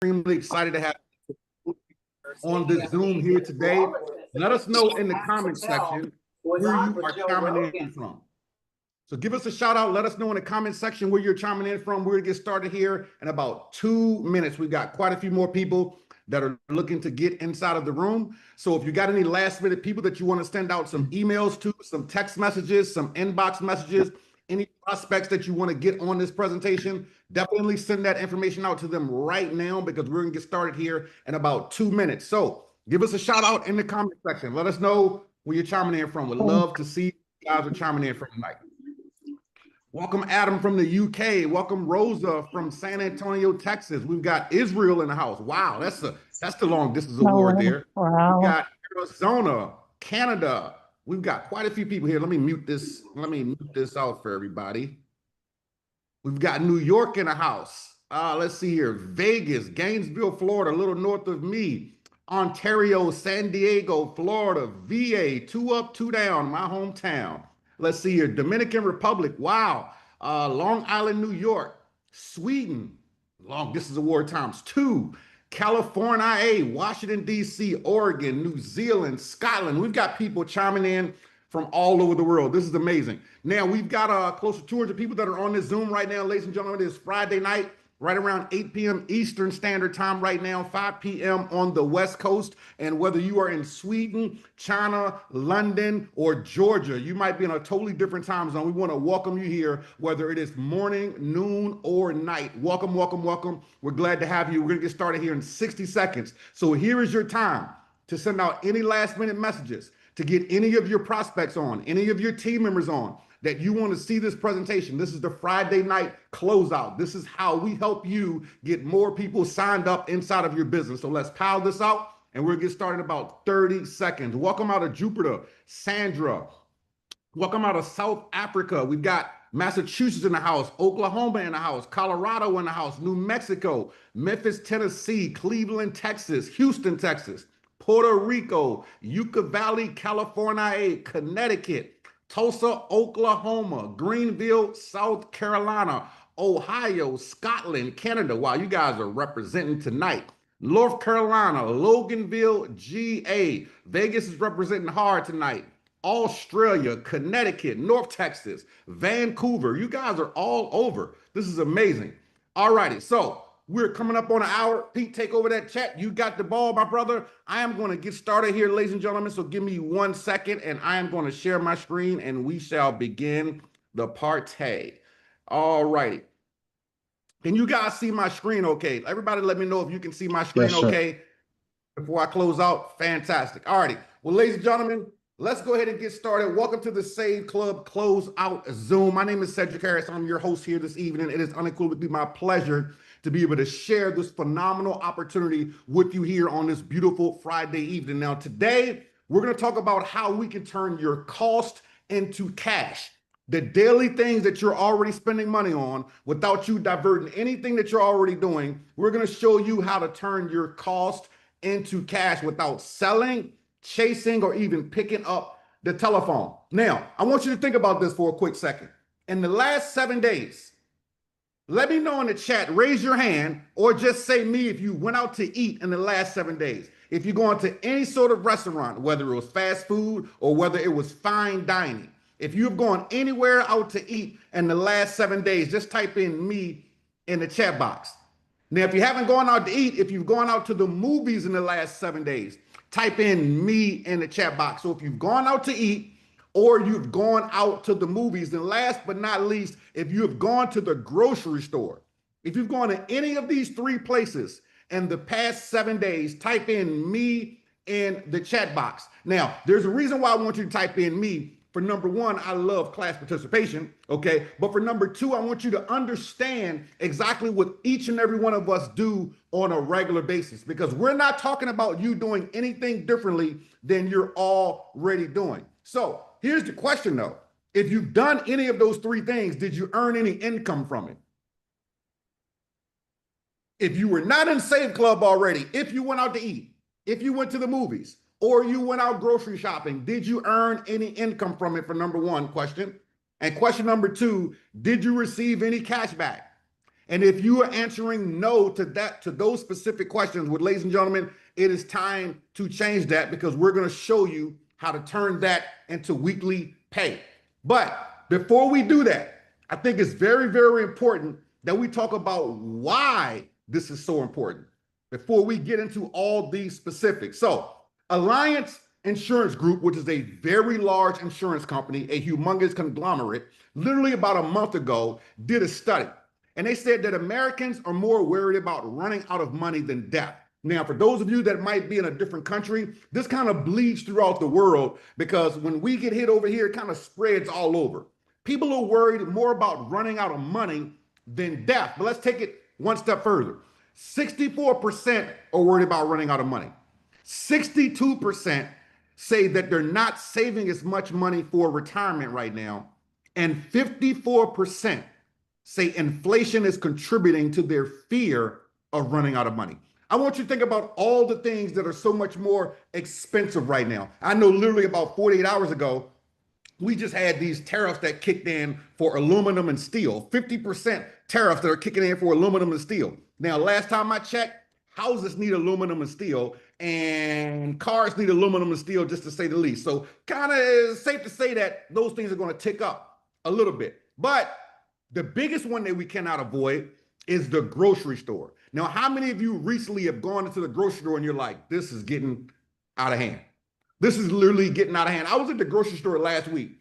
extremely excited to have you on this Zoom here today. Let us know in the comment section where you are chiming in from. So give us a shout out. Let us know in the comment section where you're chiming in from. We're going to get started here in about 2 minutes. We've got quite a few more people that are looking to get inside of the room. So if you got any last minute people that you want to send out some emails to, some text messages, some inbox messages, any prospects that you want to get on this presentation, definitely send that information out to them right now because we're going to get started here in about 2 minutes. So give us a shout out in the comment section. Let us know where you're chiming in from. We'd love to see you guys are chiming in from tonight. Welcome Adam from the UK. Welcome Rosa from San Antonio, Texas. We've got Israel in the house. Wow, that's the long distance award there. Wow. We've got Arizona, Canada. We've got quite a few people here. Let me mute this. Let me mute this out for everybody. We've got New York in the house. Let's see here. Vegas, Gainesville, Florida, a little north of me. Ontario, San Diego, Florida, VA, 2 up, 2 down, my hometown. Let's see here. Dominican Republic. Wow. Long Island, New York. Sweden. Long distance award times 2. California, Washington, D.C., Oregon, New Zealand, Scotland. We've got people chiming in from all over the world. This is amazing. Now, we've got close to 200 people that are on this Zoom right now. Ladies and gentlemen, it is Friday night, right around 8 p.m. Eastern Standard Time right now, 5 p.m. on the West Coast. And whether you are in Sweden, China, London, or Georgia, you might be in a totally different time zone. We want to welcome you here, whether it is morning, noon, or night. Welcome, welcome, welcome. We're glad to have you. We're going to get started here in 60 seconds. So here is your time to send out any last minute messages, to get any of your prospects on, any of your team members on, that you want to see this presentation. This is the Friday night closeout. This is how we help you get more people signed up inside of your business. So let's pile this out and we'll get started in about 30 seconds. Welcome out of Jupiter, Sandra. Welcome out of South Africa. We've got Massachusetts in the house, Oklahoma in the house, Colorado in the house, New Mexico, Memphis, Tennessee, Cleveland, Texas, Houston, Texas, Puerto Rico, Yucca Valley, California, Connecticut, Tulsa, Oklahoma, Greenville, South Carolina, Ohio, Scotland, Canada. Wow, you guys are representing tonight. North Carolina, Loganville, GA. Vegas is representing hard tonight. Australia, Connecticut, North Texas, Vancouver. You guys are all over. This is amazing. All righty, so we're coming up on an hour. Pete, take over that chat. You got the ball, my brother. I am going to get started here, ladies and gentlemen. So give me 1 second, and I am going to share my screen, and we shall begin the party. All righty. Can you guys see my screen okay? Everybody let me know if you can see my screen okay before I close out. Fantastic. All righty. Well, ladies and gentlemen, let's go ahead and get started. Welcome to the Save Club Closeout Zoom. My name is Cedric Harris. I'm your host here this evening. It is unequivocally my pleasure to be able to share this phenomenal opportunity with you here on this beautiful Friday evening. Now, today, we're going to talk about how we can turn your cost into cash. The daily things that you're already spending money on without you diverting anything that you're already doing. We're going to show you how to turn your cost into cash without selling, chasing, or even picking up the telephone. Now, I want you to think about this for a quick second. In the last 7 days, let me know in the chat, raise your hand, or just say me if you went out to eat in the last 7 days. If you're going to any sort of restaurant, whether it was fast food or whether it was fine dining, if you've gone anywhere out to eat in the last 7 days, just type in me in the chat box. Now, if you haven't gone out to eat, if you've gone out to the movies in the last 7 days, type in me in the chat box. So if you've gone out to eat, or you've gone out to the movies, and last but not least, if you have gone to the grocery store, if you've gone to any of these 3 places in the past 7 days, type in me in the chat box. Now, there's a reason why I want you to type in me. For number 1, I love class participation, okay? But for number 2, I want you to understand exactly what each and every one of us do on a regular basis, because we're not talking about you doing anything differently than you're already doing. So here's the question though. If you've done any of those 3 things, did you earn any income from it? If you were not in Save Club already, if you went out to eat, if you went to the movies, or you went out grocery shopping, did you earn any income from it, for number 1 question? And question number 2, did you receive any cash back? And if you are answering no to those specific questions, well, ladies and gentlemen, it is time to change that because we're going to show you how to turn that into weekly pay. But before we do that, I think it's very, very important that we talk about why this is so important before we get into all these specifics. So, Alliance Insurance Group, which is a very large insurance company, a humongous conglomerate, literally about a month ago, did a study. And they said that Americans are more worried about running out of money than death. Now, for those of you that might be in a different country, this kind of bleeds throughout the world because when we get hit over here, it kind of spreads all over. People are worried more about running out of money than death. But let's take it one step further. 64% are worried about running out of money. 62% say that they're not saving as much money for retirement right now. And 54% say inflation is contributing to their fear of running out of money. I want you to think about all the things that are so much more expensive right now. I know literally about 48 hours ago, we just had these tariffs that kicked in for aluminum and steel, 50% tariffs that are kicking in for aluminum and steel. Now, last time I checked, houses need aluminum and steel, and cars need aluminum and steel, just to say the least. So kind of safe to say that those things are going to tick up a little bit. But the biggest one that we cannot avoid is the grocery store. Now, how many of you recently have gone into the grocery store and you're like, this is getting out of hand? This is literally getting out of hand. I was at the grocery store last week.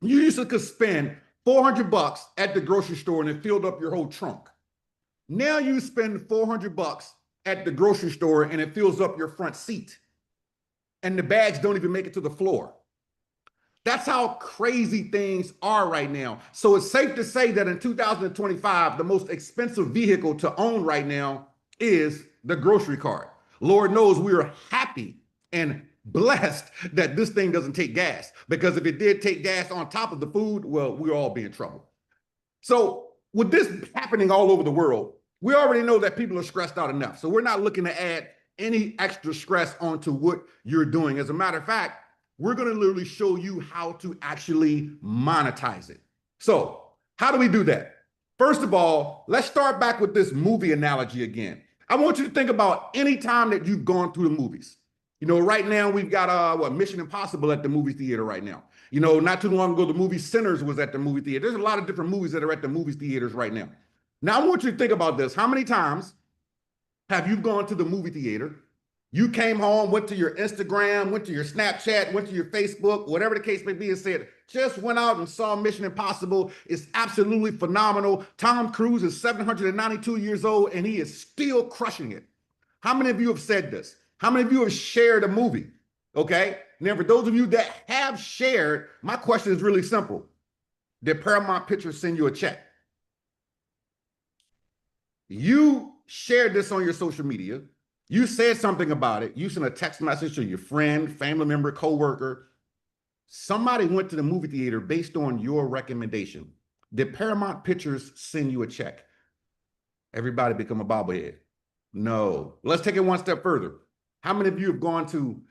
You used to could spend $400 at the grocery store and it filled up your whole trunk. Now you spend $400 at the grocery store and it fills up your front seat. And the bags don't even make it to the floor. That's how crazy things are right now. So it's safe to say that in 2025, the most expensive vehicle to own right now is the grocery cart. Lord knows we are happy and blessed that this thing doesn't take gas, because if it did take gas on top of the food, well, we'll all be in trouble. So with this happening all over the world, we already know that people are stressed out enough. So we're not looking to add any extra stress onto what you're doing. As a matter of fact, we're going to literally show you how to actually monetize it. So how do we do that? First of all, let's start back with this movie analogy again. I want you to think about any time that you've gone through the movies. You know, right now we've got Mission Impossible at the movie theater right now. You know, not too long ago, the movie Sinners was at the movie theater. There's a lot of different movies that are at the movie theaters right now. Now, I want you to think about this. How many times have you gone to the movie theater? You came home, went to your Instagram, went to your Snapchat, went to your Facebook, whatever the case may be, and said, just went out and saw Mission Impossible. It's absolutely phenomenal. Tom Cruise is 792 years old, and he is still crushing it. How many of you have said this? How many of you have shared a movie? Okay. Now, for those of you that have shared, my question is really simple. Did Paramount Pictures send you a check? You shared this on your social media. You said something about it. You sent a text message to your friend, family member, coworker. Somebody went to the movie theater based on your recommendation. Did Paramount Pictures send you a check? Everybody become a bobblehead. No. Let's take it one step further. How many of you have gone to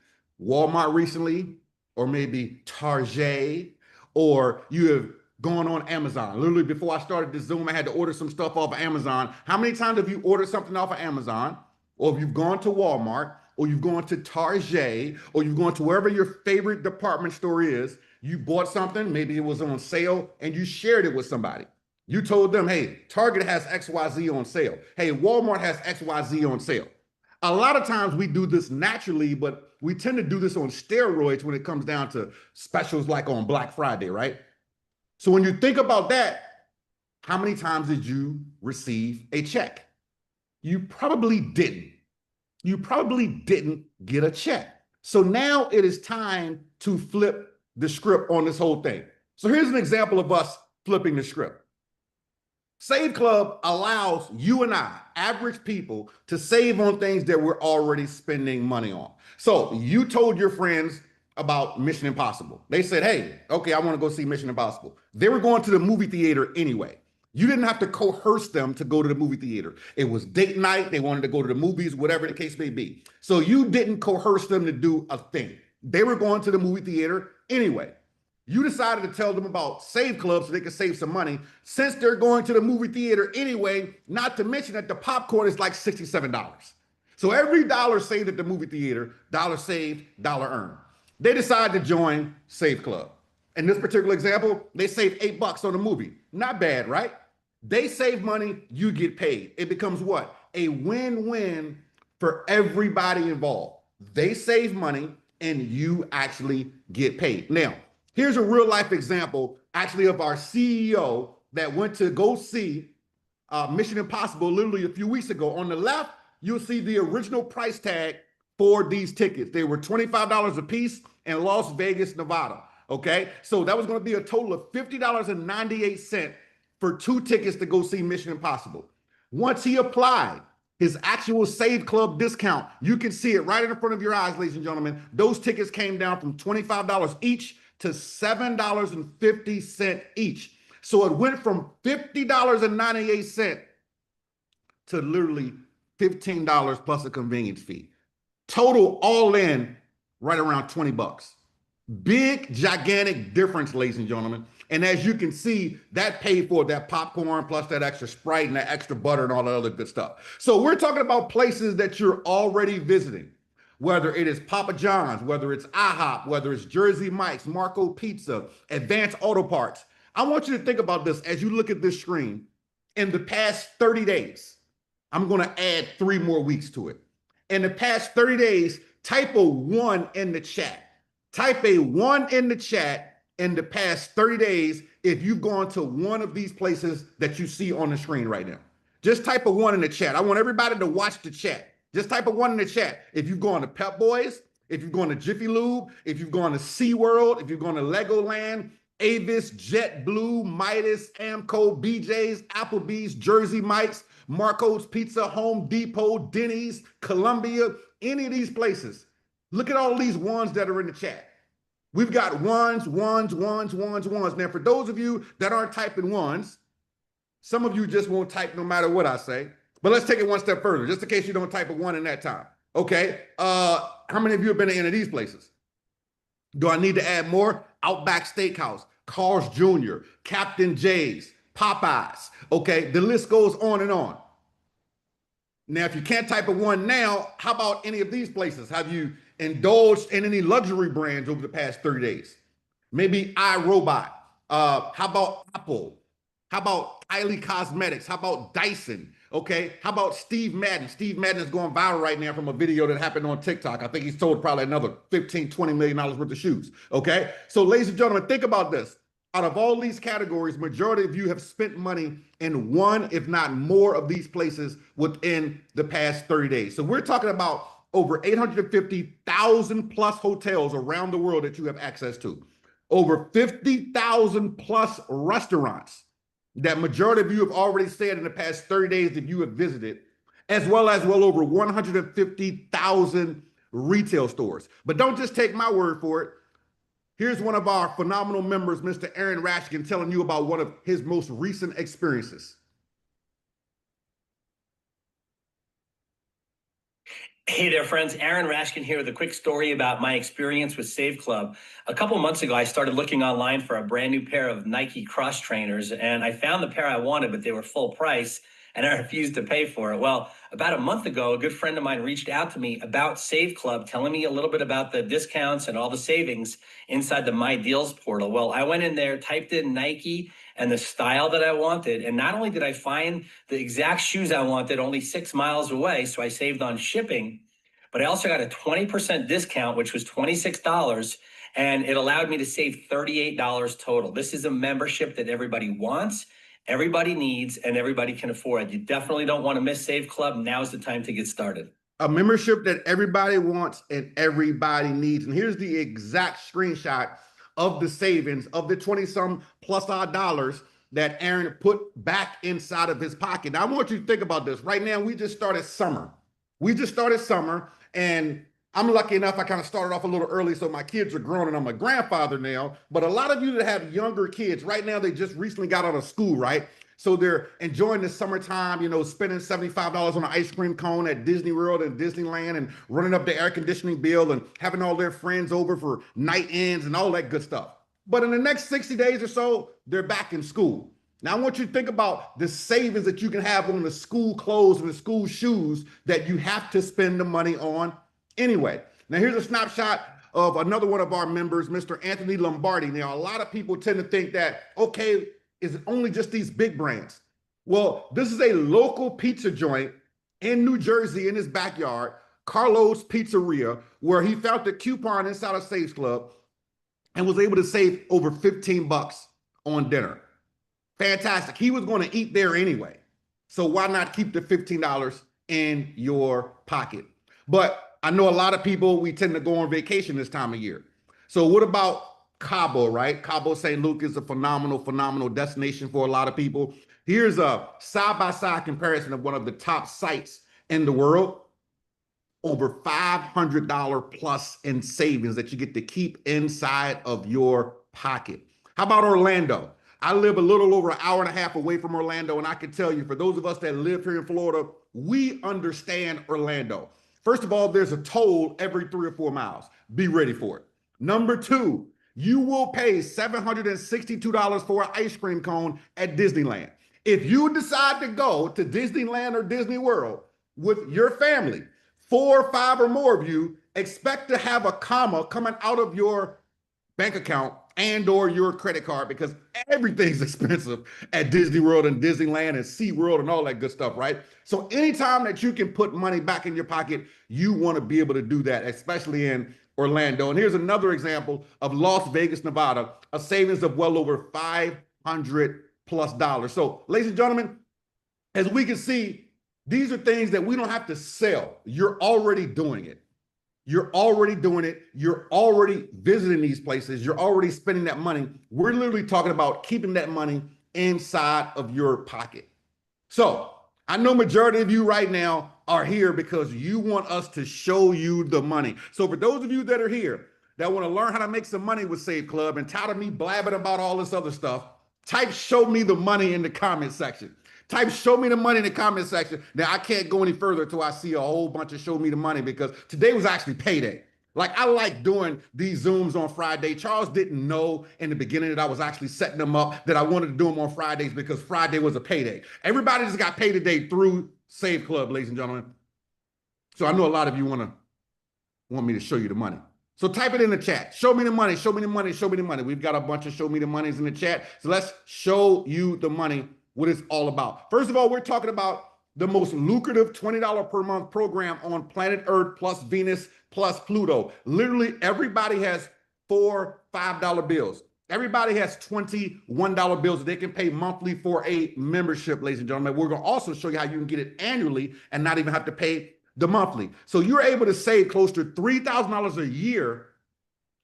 Walmart recently, or maybe Target, or you have gone on Amazon? Literally, before I started this Zoom, I had to order some stuff off of Amazon. How many times have you ordered something off of Amazon, or if you've gone to Walmart, or you've gone to Target, or you've gone to wherever your favorite department store is, you bought something, maybe it was on sale, and you shared it with somebody. You told them, hey, Target has XYZ on sale. Hey, Walmart has XYZ on sale. A lot of times we do this naturally, but we tend to do this on steroids when it comes down to specials like on Black Friday, right? So when you think about that, how many times did you receive a check? You probably didn't. You probably didn't get a check. So now it is time to flip the script on this whole thing. So here's an example of us flipping the script. Save Club allows you and I, average people, to save on things that we're already spending money on. So you told your friends about Mission Impossible. They said, hey, okay, I want to go see Mission Impossible. They were going to the movie theater anyway. You didn't have to coerce them to go to the movie theater. It was date night. They wanted to go to the movies, whatever the case may be. So you didn't coerce them to do a thing. They were going to the movie theater anyway. You decided to tell them about Save Club so they can save some money since they're going to the movie theater anyway, not to mention that the popcorn is like $67. So every dollar saved at the movie theater, dollar saved, dollar earned. They decided to join Save Club. In this particular example, they saved $8 on the movie. Not bad, right? They save money, you get paid. It becomes what? A win-win for everybody involved. They save money and you actually get paid. Now, here's a real life example actually of our CEO that went to go see Mission Impossible literally a few weeks ago. On the left, you'll see the original price tag for these tickets. They were $25 a piece in Las Vegas, Nevada. Okay, so that was going to be a total of $50.98 for 2 tickets to go see Mission Impossible. Once he applied his actual Save Club discount, you can see it right in front of your eyes, ladies and gentlemen. Those tickets came down from $25 each to $7.50 each. So it went from $50.98 to literally $15 plus a convenience fee. Total all in right around 20 bucks. Big, gigantic difference, ladies and gentlemen. And as you can see, that paid for that popcorn plus that extra Sprite and that extra butter and all that other good stuff. So we're talking about places that you're already visiting, whether it is Papa John's, whether it's IHOP, whether it's Jersey Mike's, Marco Pizza, Advanced Auto Parts. I want you to think about this as you look at this screen. In the past 30 days, I'm going to add 3 more weeks to it. In the past 30 days, type a 1 in the chat. Type a 1 in the chat in the past 30 days if you've gone to one of these places that you see on the screen right now. Just type a 1 in the chat. I want everybody to watch the chat. Just type a 1 in the chat. If you've gone to Pep Boys, if you've gone to Jiffy Lube, if you've gone to SeaWorld, if you've gone to Legoland, Avis, JetBlue, Midas, Amco, BJ's, Applebee's, Jersey Mike's, Marco's Pizza, Home Depot, Denny's, Columbia, any of these places. Look at all these ones that are in the chat. We've got ones. Now, for those of you that aren't typing ones, some of you just won't type no matter what I say. But let's take it one step further, just in case you don't type a 1 in that time. Okay. How many of you have been to any of these places? Do I need to add more? Outback Steakhouse, Carl's Jr., Captain J's, Popeyes. Okay. The list goes on and on. Now, if you can't type a 1 now, how about any of these places? Have you indulged in any luxury brands over the past 30 days? Maybe iRobot. How about Apple? How about Kylie Cosmetics? How about Dyson? Okay. How about Steve Madden? Steve Madden is going viral right now from a video that happened on TikTok. I think he's sold probably another $15-20 million worth of shoes. Okay. So, ladies and gentlemen, think about this. Out of all these categories, majority of you have spent money in one, if not more, of these places within the past 30 days. So we're talking about over 850,000 plus hotels around the world that you have access to. Over 50,000 plus restaurants that majority of you have already stayed in the past 30 days that you have visited, as well as well over 150,000 retail stores. But don't just take my word for it. Here's one of our phenomenal members, Mr. Aaron Rashkin, telling you about one of his most recent experiences. Hey there, friends. Aaron Rashkin here with a quick story about my experience with Save Club. A couple months ago, I started looking online for a brand new pair of Nike cross trainers, and I found the pair I wanted, but they were full price, and I refused to pay for it. Well, about a month ago, a good friend of mine reached out to me about Save Club, telling me a little bit about the discounts and all the savings inside the My Deals portal. Well, I went in there, typed in Nike and the style that I wanted, and not only did I find the exact shoes I wanted only 6 miles away, so I saved on shipping, but I also got a 20% discount, which was $26, and it allowed me to save $38 total. This is a membership that everybody wants, everybody needs, and everybody can afford. You definitely don't want to miss Save Club. Now's the time to get started. A membership that everybody wants and everybody needs. And here's the exact screenshot of the savings of the 20-some plus odd dollars that Aaron put back inside of his pocket. Now, I want you to think about this. Right now, we just started summer. And I'm lucky enough, I kind of started off a little early, so my kids are grown and I'm a grandfather now. But a lot of you that have younger kids, right now, they just recently got out of school, right? So they're enjoying the summertime, you know, spending $75 on an ice cream cone at Disney World and Disneyland and running up the air conditioning bill and having all their friends over for night ends and all that good stuff. But in the next 60 days or so, they're back in school. Now, I want you to think about the savings that you can have on the school clothes and the school shoes that you have to spend the money on anyway. Now, here's a snapshot of another one of our members, Mr. Anthony Lombardi. Now, a lot of people tend to think that, okay, is it only just these big brands? Well, this is a local pizza joint in New Jersey in his backyard, Carlo's Pizzeria, where he found the coupon inside of Saves Club and was able to save over 15 bucks on dinner. Fantastic. He was going to eat there anyway. So why not keep the $15 in your pocket? But I know a lot of people, we tend to go on vacation this time of year. So what about Cabo, right? Cabo St. Luke is a phenomenal destination for a lot of people. Here's a side-by-side comparison of one of the top sites in the world. Over $500 plus in savings that you get to keep inside of your pocket. How about Orlando? I live a little over an hour and a half away from Orlando, and I can tell you, for those of us that live here in Florida, we understand Orlando. First of all, there's a toll every 3 or 4 miles. Be ready for it. Number two, you will pay $762 for an ice cream cone at Disneyland. If you decide to go to Disneyland or Disney World with your family, 4, 5, or more of you, expect to have a comma coming out of your bank account and or your credit card, because everything's expensive at Disney World and Disneyland and SeaWorld and all that good stuff, right? So anytime that you can put money back in your pocket, you want to be able to do that, especially in Orlando. And here's another example of Las Vegas, Nevada, a savings of well over $500 plus. So, ladies and gentlemen, as we can see, these are things that we don't have to sell. You're already doing it. You're already doing it. You're already visiting these places. You're already spending that money. We're literally talking about keeping that money inside of your pocket. So I know majority of you right now are here because you want us to show you the money. So for those of you that are here that want to learn how to make some money with Save Club and tired of me blabbing about all this other stuff, type "show me the money" in the comment section. Type "show me the money" in the comment section. Now, I can't go any further until I see a whole bunch of "show me the money," because today was actually payday. Like, I like doing these Zooms on Friday. Charles didn't know in the beginning that I was actually setting them up, that I wanted to do them on Fridays because Friday was a payday. Everybody just got paid today through Save Club, ladies and gentlemen. So I know a lot of you want me to show you the money. So type it in the chat. Show me the money, show me the money, show me the money. We've got a bunch of show me the monies in the chat. So let's show you the money, what it's all about. First of all, we're talking about the most lucrative $20 per month program on planet Earth, plus Venus, plus Pluto. Literally everybody has $4, $5 bills. Everybody has $21 bills that they can pay monthly for a membership, ladies and gentlemen. We're going to also show you how you can get it annually and not even have to pay the monthly. So you're able to save close to $3,000 a year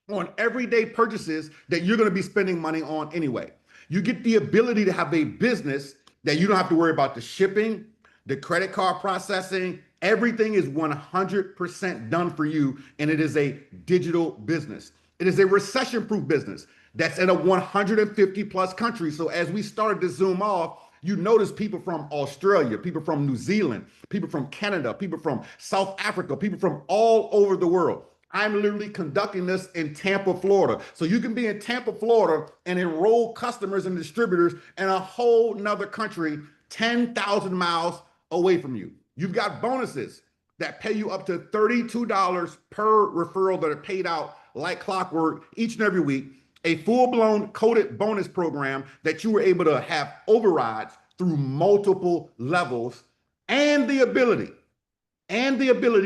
on everyday purchases that you're going to be spending money on anyway. You get the ability to have a business that you don't have to worry about the shipping, the credit card processing. Everything is 100% done for you, and it is a digital business. It is a recession-proof business that's in a 150 plus countries. So as we started to zoom off, you notice people from Australia, people from New Zealand, people from Canada, people from South Africa, people from all over the world. I'm literally conducting this in Tampa, Florida. So you can be in Tampa, Florida and enroll customers and distributors in a whole nother country 10,000 miles away from you. You've got bonuses that pay you up to $32 per referral that are paid out like clockwork each and every week. A full-blown coded bonus program that you were able to have overrides through multiple levels, and the ability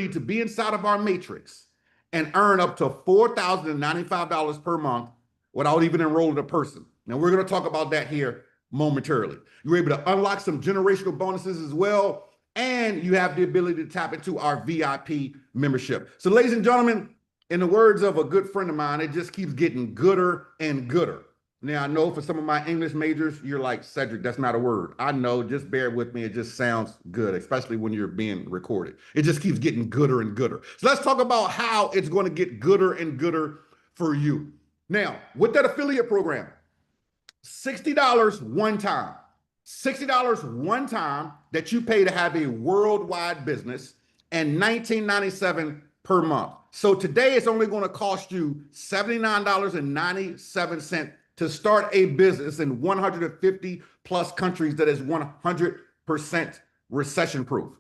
to be inside of our matrix and earn up to $4,095 per month without even enrolling a person. Now, we're going to talk about that here momentarily. You're able to unlock some generational bonuses as well, and you have the ability to tap into our VIP membership. So, ladies and gentlemen, in the words of a good friend of mine, it just keeps getting gooder and gooder. Now, I know for some of my English majors, you're like, "Cedric, that's not a word." I know, just bear with me. It just sounds good, especially when you're being recorded. It just keeps getting gooder and gooder. So let's talk about how it's going to get gooder and gooder for you. Now, with that affiliate program, $60 one time. $60 one time that you pay to have a worldwide business, and $19.97 per month. So today it's only going to cost you $79.97 to start a business in 150 plus countries that is 100% recession proof.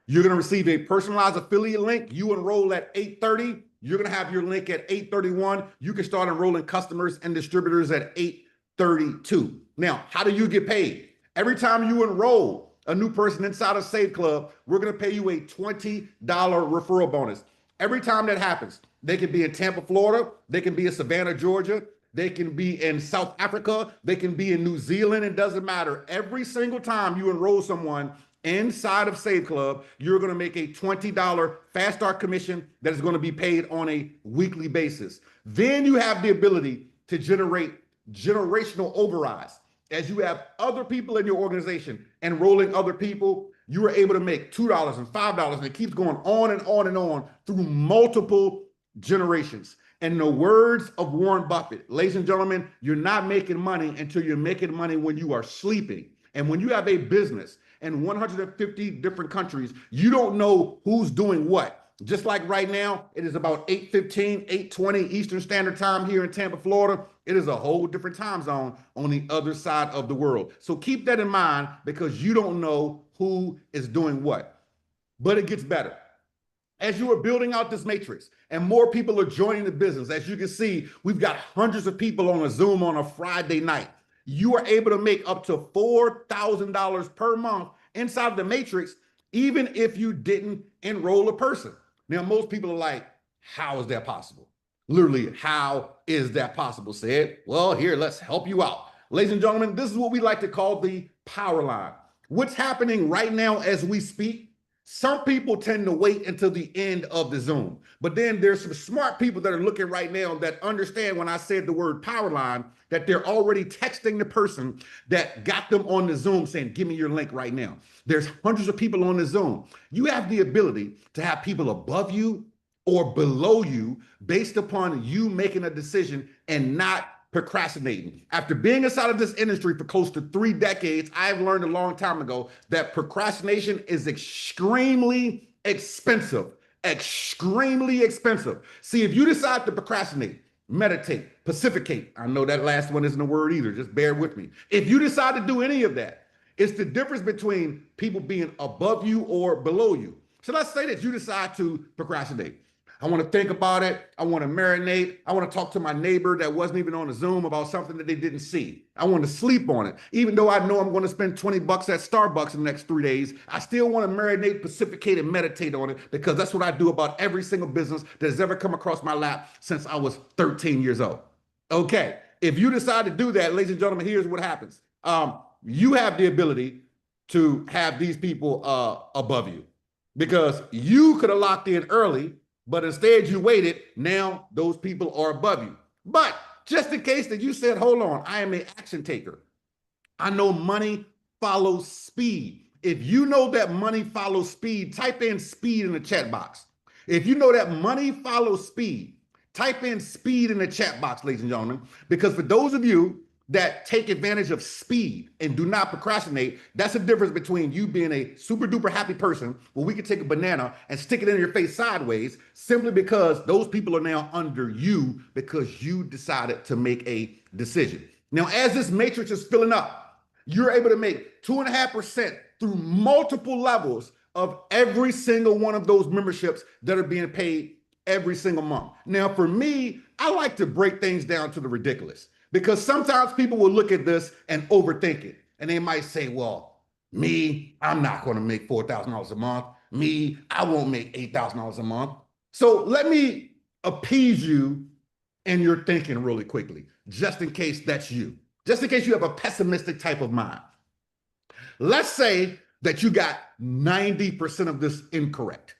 You're going to receive a personalized affiliate link. You enroll at 8:30. You're going to have your link at 8:31. You can start enrolling customers and distributors at 8:32. Now, how do you get paid? Every time you enroll a new person inside of Save Club, we're going to pay you a $20 referral bonus. Every time that happens, they can be in Tampa, Florida. They can be in Savannah, Georgia. They can be in South Africa. They can be in New Zealand. It doesn't matter. Every single time you enroll someone inside of Save Club, you're going to make a $20 fast start commission that is going to be paid on a weekly basis. Then you have the ability to generate generational overrides. As you have other people in your organization enrolling other people, you are able to make $2 and $5, and it keeps going on and on and on through multiple generations. In the words of Warren Buffett, ladies and gentlemen, you're not making money until you're making money when you are sleeping. And when you have a business in 150 different countries, you don't know who's doing what. Just like right now, it is about 8:15, 8:20 Eastern Standard Time here in Tampa, Florida. It is a whole different time zone on the other side of the world. So keep that in mind, because you don't know who is doing what. But it gets better. As you are building out this matrix and more people are joining the business, as you can see, we've got hundreds of people on a Zoom on a Friday night. You are able to make up to $4,000 per month inside the matrix, even if you didn't enroll a person. Now, most people are like, how is that possible? Literally, how is that possible? Said, well, here, let's help you out. Ladies and gentlemen, this is what we like to call the power line. What's happening right now as we speak? Some people tend to wait until the end of the Zoom, but then there's some smart people that are looking right now that understand when I said the word power line, that they're already texting the person that got them on the Zoom saying, give me your link right now. There's hundreds of people on the Zoom. You have the ability to have people above you or below you based upon you making a decision and not procrastinating. After being inside of this industry for close to 3 decades, I've learned a long time ago that procrastination is extremely expensive. Extremely expensive. See, if you decide to procrastinate, meditate, pacificate, I know that last one isn't a word either, just bear with me. If you decide to do any of that, it's the difference between people being above you or below you. So let's say that you decide to procrastinate. I want to think about it. I want to marinate. I want to talk to my neighbor that wasn't even on the Zoom about something that they didn't see. I want to sleep on it. Even though I know I'm going to spend 20 bucks at Starbucks in the next 3 days, I still want to marinate, pacificate, and meditate on it, because that's what I do about every single business that has ever come across my lap since I was 13 years old. Okay, if you decide to do that, ladies and gentlemen, here's what happens. You have the ability to have these people above you, because you could have locked in early, but instead you waited. Now those people are above you. But just in case that you said, hold on, I am an action taker. I know money follows speed. If you know that money follows speed, type in speed in the chat box. If you know that money follows speed, type in speed in the chat box, ladies and gentlemen, because for those of you that take advantage of speed and do not procrastinate, that's the difference between you being a super duper happy person where we can take a banana and stick it in your face sideways, simply because those people are now under you because you decided to make a decision. Now, as this matrix is filling up, you're able to make 2.5% through multiple levels of every single one of those memberships that are being paid every single month. Now, for me, I like to break things down to the ridiculous, because sometimes people will look at this and overthink it. And they might say, well, me, I'm not going to make $4,000 a month. Me, I won't make $8,000 a month. So let me appease you in your thinking really quickly, just in case that's you, just in case you have a pessimistic type of mind. Let's say that you got 90% of this incorrect.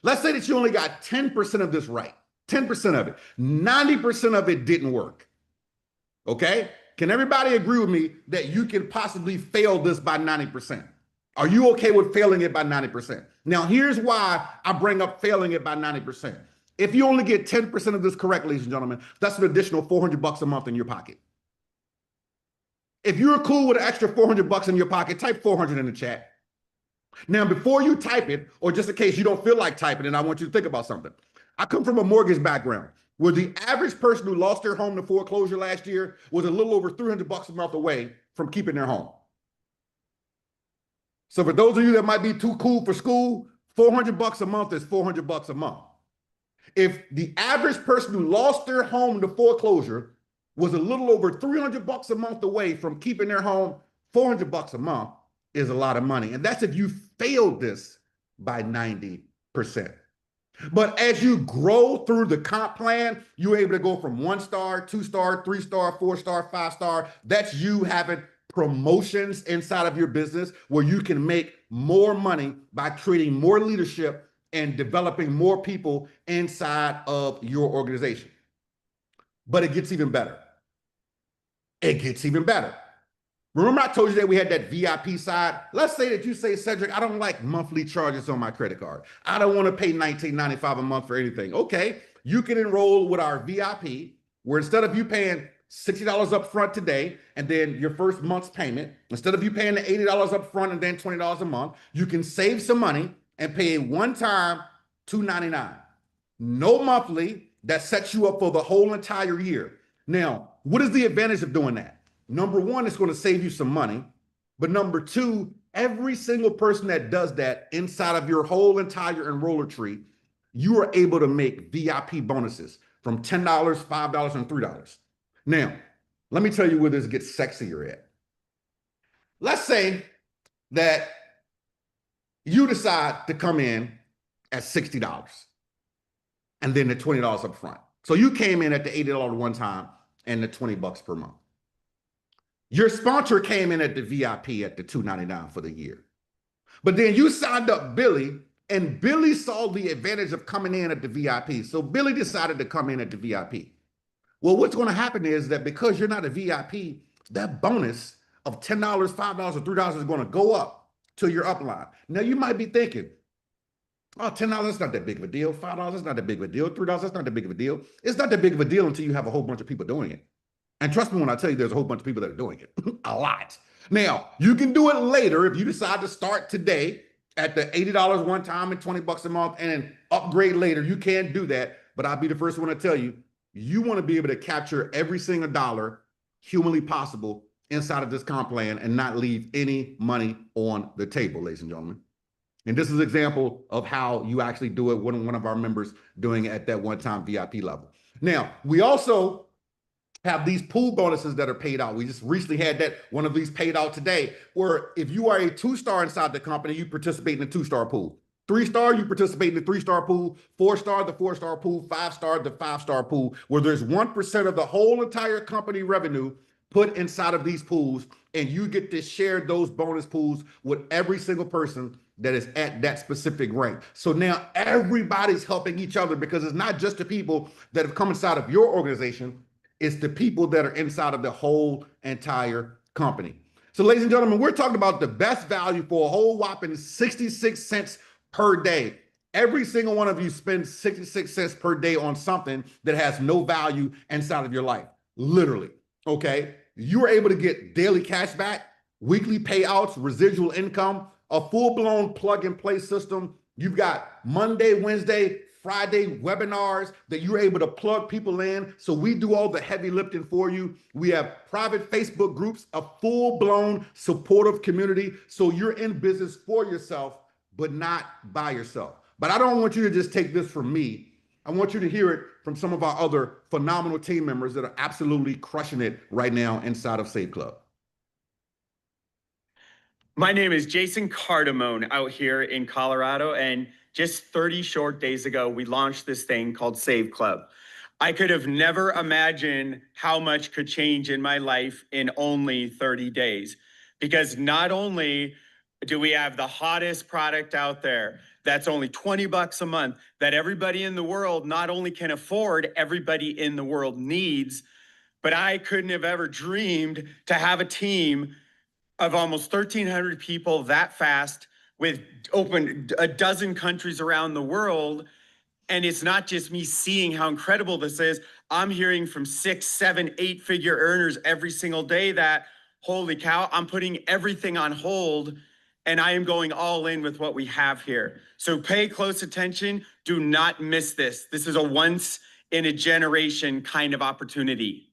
Let's say that you only got 10% of this right, 10% of it. 90% of it didn't work. Okay? Can everybody agree with me that you can possibly fail this by 90%? Are you okay with failing it by 90%? Now, here's why I bring up failing it by 90%. If you only get 10% of this correct, ladies and gentlemen, that's an additional $400 a month in your pocket. If you're cool with an extra $400 in your pocket, type 400 in the chat. Now, before you type it, or just in case you don't feel like typing it, I want you to think about something. I come from a mortgage background where the average person who lost their home to foreclosure last year was a little over $300 a month away from keeping their home. So for those of you that might be too cool for school, $400 a month is $400 a month. If the average person who lost their home to foreclosure was a little over $300 a month away from keeping their home, $400 a month is a lot of money. And that's if you failed this by 90%. But as you grow through the comp plan, you're able to go from 1-star, 2-star, 3-star, 4-star, 5-star. That's you having promotions inside of your business where you can make more money by creating more leadership and developing more people inside of your organization. But it gets even better. It gets even better. Remember I told you that we had that VIP side? Let's say that you say, Cedric, I don't like monthly charges on my credit card. I don't want to pay $19.95 a month for anything. Okay, you can enroll with our VIP, where instead of you paying $60 up front today, and then your first month's payment, instead of you paying the $80 up front and then $20 a month, you can save some money and pay a one-time $299. No monthly, that sets you up for the whole entire year. Now, what is the advantage of doing that? Number one, it's going to save you some money. But number two, every single person that does that inside of your whole entire enroller tree, you are able to make VIP bonuses from $10, $5, and $3. Now, let me tell you where this gets sexier at. Let's say that you decide to come in at $60 and then the $20 up front. So you came in at the $80 one time and the $20 per month. Your sponsor came in at the VIP at the $299 for the year. But then you signed up Billy, and Billy saw the advantage of coming in at the VIP. So Billy decided to come in at the VIP. Well, what's going to happen is that because you're not a VIP, that bonus of $10, $5, or $3 is going to go up to your upline. Now, you might be thinking, oh, $10, that's not that big of a deal. $5, that's not that big of a deal. $3, that's not that big of a deal. It's not that big of a deal until you have a whole bunch of people doing it. And trust me when I tell you there's a whole bunch of people that are doing it. A lot. Now, you can do it later if you decide to start today at the $80 one time and $20 a month and then upgrade later. You can do that. But I'll be the first one to tell you, you want to be able to capture every single dollar humanly possible inside of this comp plan and not leave any money on the table, ladies and gentlemen. And this is an example of how you actually do it, one of our members doing it at that one-time VIP level. Now, we also have these pool bonuses that are paid out. We just recently had one of these paid out today, where if you are a 2-star inside the company, you participate in the 2-star pool. 3-star, you participate in the 3-star pool. 4-star, the 4-star pool. 5-star, the 5-star pool, where there's 1% of the whole entire company revenue put inside of these pools, and you get to share those bonus pools with every single person that is at that specific rank. So now everybody's helping each other, because it's not just the people that have come inside of your organization, it's the people that are inside of the whole entire company. So ladies and gentlemen, we're talking about the best value for a whole whopping 66 cents per day. Every single one of you spends 66 cents per day on something that has no value inside of your life, literally, okay? You are able to get daily cash back, weekly payouts, residual income, a full-blown plug-and-play system. You've got Monday, Wednesday, Friday webinars that you're able to plug people in. So we do all the heavy lifting for you. We have private Facebook groups, a full-blown supportive community. So you're in business for yourself, but not by yourself. But I don't want you to just take this from me. I want you to hear it from some of our other phenomenal team members that are absolutely crushing it right now inside of Save Club. My name is Jason Cardamone out here in Colorado, and just 30 short days ago, we launched this thing called Save Club. I could have never imagined how much could change in my life in only 30 days, because not only do we have the hottest product out there that's only $20 a month that everybody in the world not only can afford, everybody in the world needs, but I couldn't have ever dreamed to have a team of almost 1,300 people that fast with open a dozen countries around the world. And it's not just me seeing how incredible this is. I'm hearing from 6, 7, 8-figure earners every single day that, holy cow, I'm putting everything on hold and I am going all in with what we have here. So pay close attention. Do not miss this. This is a once in a generation kind of opportunity.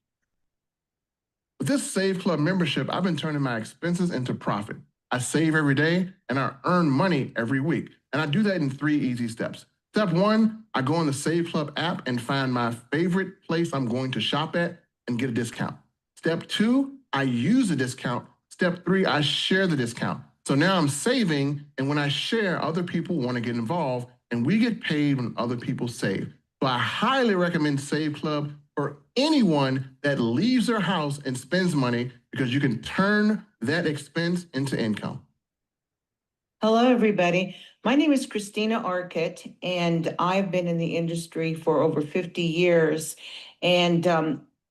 With this Save Club membership, I've been turning my expenses into profit. I save every day and I earn money every week. And I do that in 3 easy steps. Step 1, I go on the Save Club app and find my favorite place I'm going to shop at and get a discount. Step 2, I use the discount. Step 3, I share the discount. So now I'm saving, and when I share, other people want to get involved, and we get paid when other people save. So I highly recommend Save Club for anyone that leaves their house and spends money, because you can turn that expense into income. Hello, everybody. My name is Christina Arquette, and I've been in the industry for over 50 years. And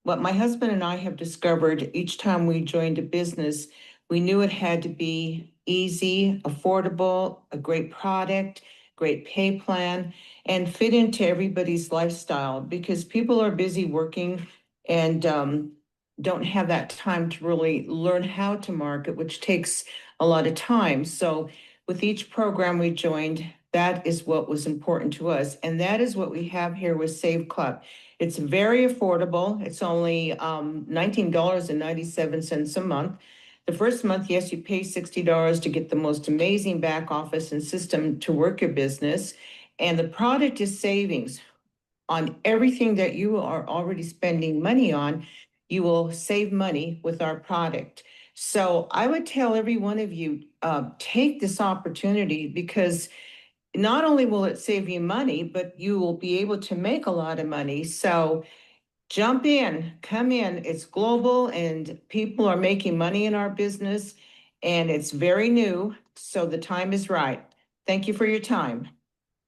what my husband and I have discovered each time we joined a business, we knew it had to be easy, affordable, a great product, great pay plan, and fit into everybody's lifestyle, because people are busy working and don't have that time to really learn how to market, which takes a lot of time. So with each program we joined, that is what was important to us. And that is what we have here with Save Club. It's very affordable. It's only $19.97 a month. The first month, yes, you pay $60 to get the most amazing back office and system to work your business. And the product is savings on everything that you are already spending money on. You will save money with our product. So I would tell every one of you, take this opportunity, because not only will it save you money, but you will be able to make a lot of money. So jump in, come in. It's global and people are making money in our business, and it's very new. So the time is right. Thank you for your time.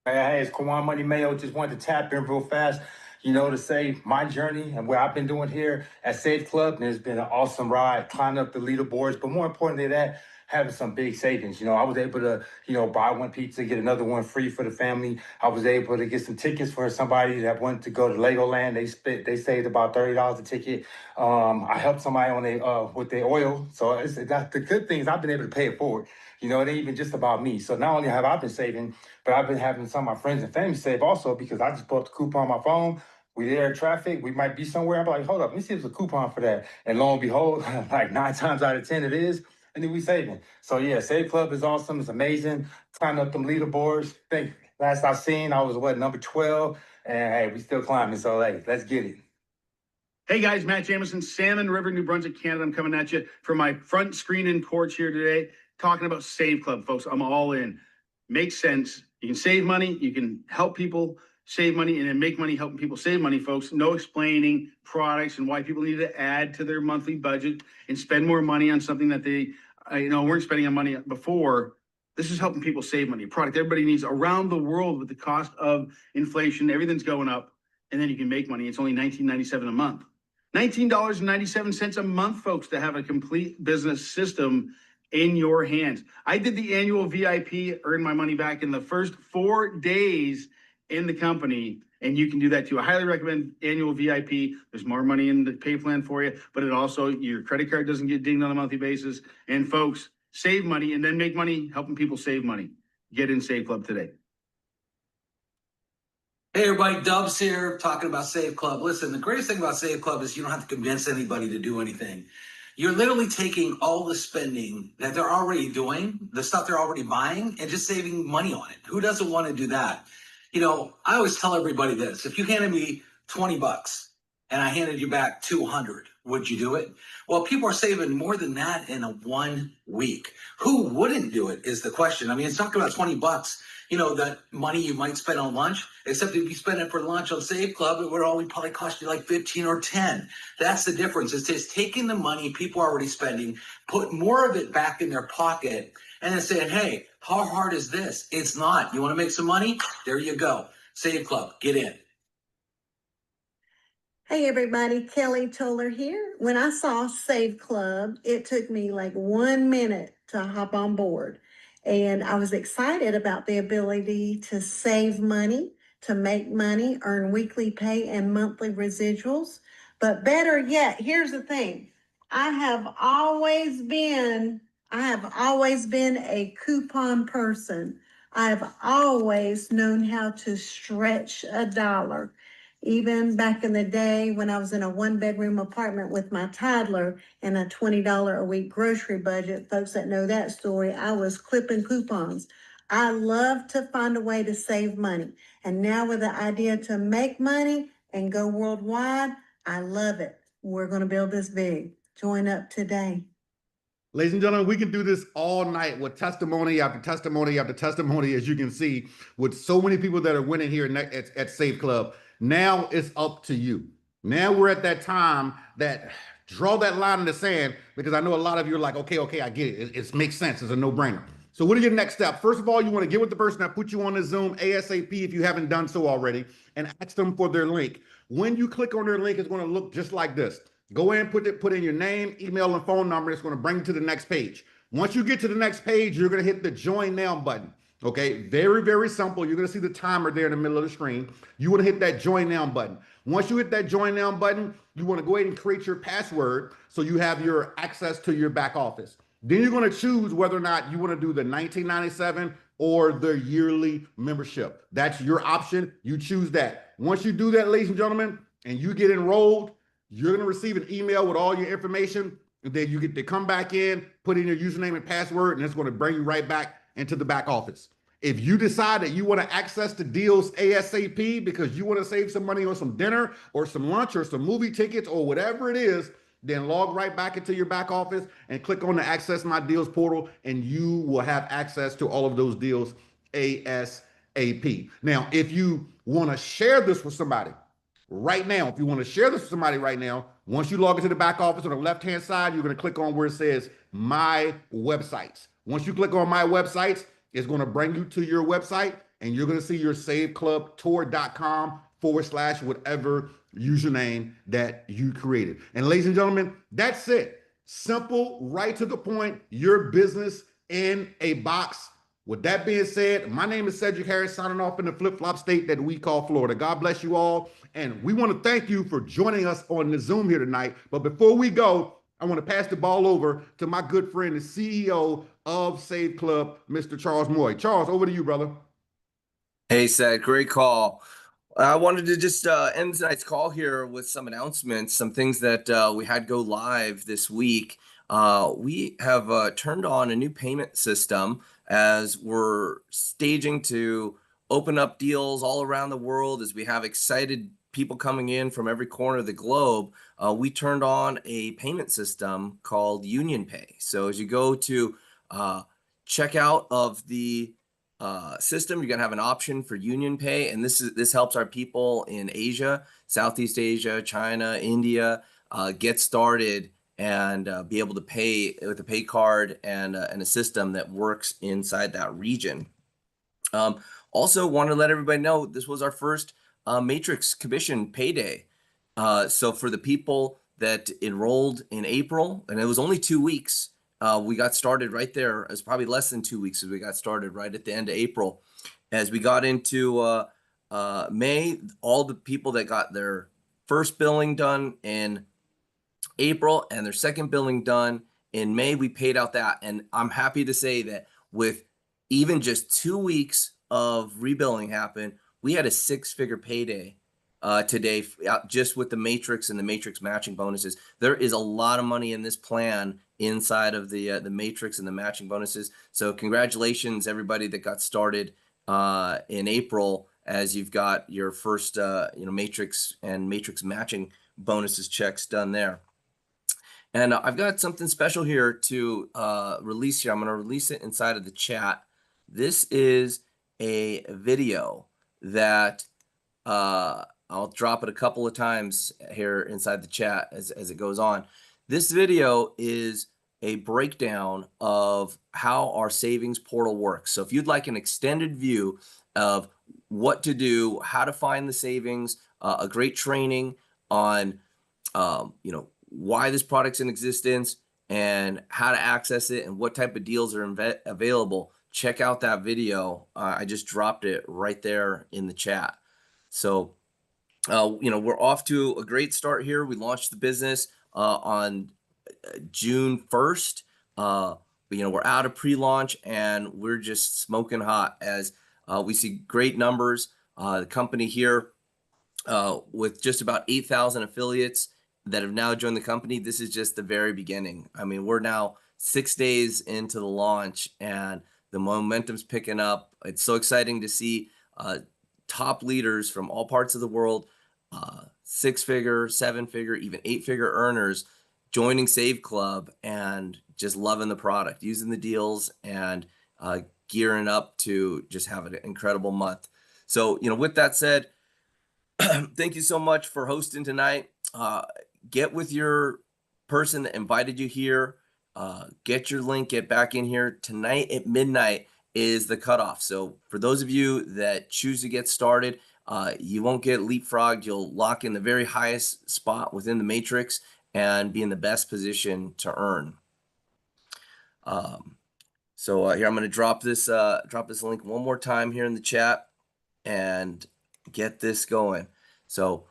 Hey, it's Kawan Money Mayo. Just wanted to tap in real fast, to say my journey and what I've been doing here at Safe Club. And it's been an awesome ride, climbing up the leaderboards. But more importantly than that, having some big savings. I was able to, buy one pizza, get another one free for the family. I was able to get some tickets for somebody that wanted to go to Legoland. They saved about $30 a ticket. I helped somebody on with their oil. So that's the good things. I've been able to pay it forward. It ain't even just about me. So not only have I been saving, but I've been having some of my friends and family save also, because I just bought the coupon on my phone. We there in traffic. We might be somewhere. I'm like, hold up, let me see if there's a coupon for that. And lo and behold, like 9 times out of 10 it is. And then we saving. So yeah, Save Club is awesome. It's amazing. Climbing up them leaderboards. I think last I seen, I was number 12. And hey, we still climbing. So hey, let's get it. Hey guys, Matt Jamison, Salmon River, New Brunswick, Canada. I'm coming at you for my front screen and porch here today, talking about Save Club, folks. I'm all in. Makes sense. You can save money. You can help people save money, and then make money helping people save money, folks. No explaining products and why people need to add to their monthly budget and spend more money on something that they, weren't spending on money before. This is helping people save money. A product everybody needs around the world with the cost of inflation. Everything's going up, and then you can make money. It's only $19.97 a month. $19.97 a month, folks, to have a complete business system in your hands. I did the annual VIP, earned my money back in the first 4 days in the company, and you can do that too. I highly recommend annual VIP. There's more money in the pay plan for you, but it also, your credit card doesn't get dinged on a monthly basis. And folks, save money and then make money helping people save money. Get in Save Club today. Hey everybody, Dubs here, talking about Save Club. Listen, the greatest thing about Save Club is you don't have to convince anybody to do anything. You're literally taking all the spending that they're already doing, the stuff they're already buying, and just saving money on it. Who doesn't want to do that? I always tell everybody this: if you handed me 20 bucks and I handed you back 200, would you do it? Well, people are saving more than that in a 1 week. Who wouldn't do it is the question. I mean, it's talking about 20 bucks. That money you might spend on lunch, except if you spend it for lunch on Save Club, it would only probably cost you like 15 or 10. That's the difference. It's just taking the money people are already spending, put more of it back in their pocket, and then saying, hey, how hard is this? It's not. You want to make some money? There you go. Save Club, get in. Hey everybody, Kelly Toller here. When I saw Save Club, it took me like 1 minute to hop on board. And I was excited about the ability to save money, to make money, earn weekly pay and monthly residuals. But better yet, here's the thing. I have always been I have always been a coupon person. I've always known how to stretch a dollar. Even back in the day when I was in a one-bedroom apartment with my toddler and a $20 a week grocery budget, folks that know that story, I was clipping coupons. I love to find a way to save money. And now with the idea to make money and go worldwide, I love it. We're going to build this big. Join up today. Ladies and gentlemen, we can do this all night with testimony after testimony after testimony, as you can see, with so many people that are winning here at Safe Club. Now it's up to you. Now we're at that time that draw that line in the sand, because I know a lot of you are like, okay, I get it. It makes sense. It's a no-brainer. So what are your next steps? First of all, you want to get with the person that put you on the Zoom ASAP if you haven't done so already, and ask them for their link. When you click on their link, it's going to look just like this. Go in, put in your name, email, and phone number. It's going to bring you to the next page. Once you get to the next page, you're going to hit the join now button. Okay, very, very simple. You're going to see the timer there in the middle of the screen. You want to hit that join now button. Once you hit that join now button, you want to go ahead and create your password so you have your access to your back office. Then you're going to choose whether or not you want to do the $19.97 or the yearly membership. That's your option. You choose that. Once you do that, ladies and gentlemen, and you get enrolled, you're going to receive an email with all your information. And then you get to come back in, put in your username and password, and it's going to bring you right back into the back office. If you decide that you want to access the deals ASAP because you want to save some money on some dinner or some lunch or some movie tickets or whatever it is, then log right back into your back office and click on the Access My Deals portal, and you will have access to all of those deals ASAP. Now, if you want to share this with somebody, right now, if you want to share this with somebody right now, once you log into the back office on the left-hand side, you're going to click on where it says My Websites. Once you click on My Websites, it's going to bring you to your website, and you're going to see your saveclubtour.com/whatever username that you created. And ladies and gentlemen, that's it. Simple, right to the point, your business in a box. With that being said, my name is Cedric Harris, signing off in the flip-flop state that we call Florida. God bless you all. And we want to thank you for joining us on the Zoom here tonight. But before we go, I want to pass the ball over to my good friend, the CEO of Save Club, Mr. Charles Moy. Charles, over to you, brother. Hey, Seth, great call. I wanted to just end tonight's call here with some announcements, some things that we had go live this week. We have turned on a new payment system as we're staging to open up deals all around the world as we have excited people coming in from every corner of the globe. We turned on a payment system called Union Pay. So as you go to checkout of the system, you're gonna have an option for Union Pay, and this helps our people in Asia, Southeast Asia, China, India get started and be able to pay with a pay card and a system that works inside that region. Also, want to let everybody know this was our first Matrix commission payday. So for the people that enrolled in April, and it was only 2 weeks. We got started right there. It was probably less than 2 weeks as we got started right at the end of April. As we got into May, all the people that got their first billing done in April and their second billing done in May, we paid out that. And I'm happy to say that with even just 2 weeks of rebilling happen, we had a 6-figure payday today just with the Matrix and the Matrix matching bonuses. There is a lot of money in this plan inside of the Matrix and the matching bonuses. So congratulations everybody that got started in April, as you've got your first Matrix and Matrix matching bonuses checks done there. And I've got something special here to release here. I'm going to release it inside of the chat. This is a video that I'll drop it a couple of times here inside the chat as it goes on. This video is a breakdown of how our savings portal works. So if you'd like an extended view of what to do, how to find the savings, a great training on why this product's in existence and how to access it and what type of deals are available, check out that video. I just dropped it right there in the chat. So, we're off to a great start here. We launched the business on June 1st. we're out of pre-launch and we're just smoking hot as we see great numbers. The company here with just about 8,000 affiliates that have now joined the company. This is just the very beginning. I mean, we're now 6 days into the launch and the momentum's picking up. It's so exciting to see top leaders from all parts of the world, 6-figure, 7-figure, even 8-figure earners joining Save Club and just loving the product, using the deals, and gearing up to just have an incredible month. So, with that said, thank you so much for hosting tonight. Get with your person that invited you here. Get your link, get back in here. Tonight at midnight is the cutoff. So for those of you that choose to get started, you won't get leapfrogged. You'll lock in the very highest spot within the matrix and be in the best position to earn. So here I'm going to drop this link one more time here in the chat and get this going. So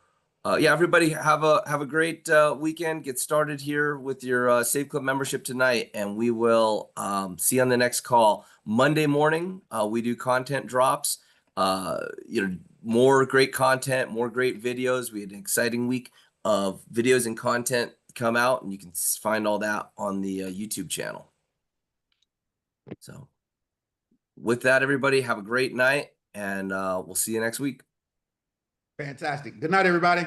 yeah, everybody have a great weekend. Get started here with your Save Club membership tonight, and we will see you on the next call. Monday morning, we do content drops. More great content, more great videos. We had an exciting week of videos and content come out, and you can find all that on the YouTube channel. So with that, everybody, have a great night, and we'll see you next week. Fantastic. Good night, everybody.